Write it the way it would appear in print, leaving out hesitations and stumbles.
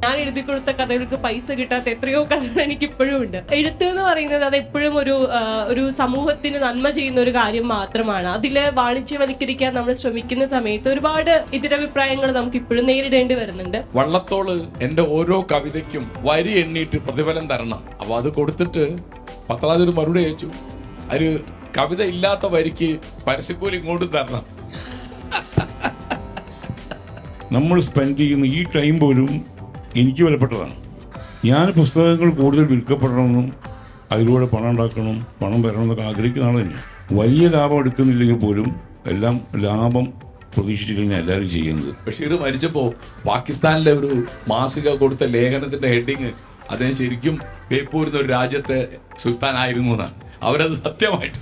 ഞാൻ എഴുതി കൊടുത്ത കഥകൾക്ക് പൈസ കിട്ടാത്ത എത്രയോ കഥകൾ എനിക്ക് ഇപ്പോഴും ഉണ്ട്. എഴുത്ത് എന്ന് പറയുന്നത് അത് എപ്പോഴും ഒരു സമൂഹത്തിന് നന്മ ചെയ്യുന്ന ഒരു കാര്യം മാത്രമാണ്. അതില് വാണിജ്യവൽക്കരിക്കാൻ നമ്മൾ ശ്രമിക്കുന്ന സമയത്ത് ഒരുപാട് എതിരഭിപ്രായങ്ങൾ നമുക്ക് ഇപ്പോഴും നേരിടേണ്ടി വരുന്നുണ്ട്. വള്ളത്തോള് എന്റെ ഓരോ കവിതയ്ക്കും വരി എണ്ണീട്ട് പ്രതിഫലം തരണം. അപ്പൊ അത് കൊടുത്തിട്ട് പത്രാജൊരു മറുപടി അയച്ചു, ഒരു കവിത ഇല്ലാത്ത വരിക്ക് പരസ്യക്കൂലി ഇങ്ങോട്ട് തരണം. നമ്മൾ സ്പെൻഡ് ചെയ്യുന്ന ഈ ടൈം പോലും എനിക്ക് വിലപ്പെട്ടതാണ്. ഞാൻ പുസ്തകങ്ങൾ കൂടുതൽ വിൽക്കപ്പെടണമെന്നും അതിലൂടെ പണം ഉണ്ടാക്കണം, പണം വരണമെന്നൊക്കെ ആഗ്രഹിക്കുന്ന ആൾ തന്നെയാണ്. വലിയ ലാഭം എടുക്കുന്നില്ലെങ്കിൽ പോലും എല്ലാം ലാഭം പ്രതീക്ഷിച്ചിട്ടാണ് എല്ലാവരും ചെയ്യുന്നത്. ബഷീർ മരിച്ചപ്പോ പാകിസ്ഥാനിലെ ഒരു മാസിക കൊടുത്ത ലേഖനത്തിന്റെ ഹെഡിങ് അദ്ദേഹം ശരിക്കും ബേപ്പൂരിൽ ഒരു രാജ്യത്തെ സുൽത്താനായിരുന്നു എന്നാണ്. അവരത് സത്യമായിട്ട്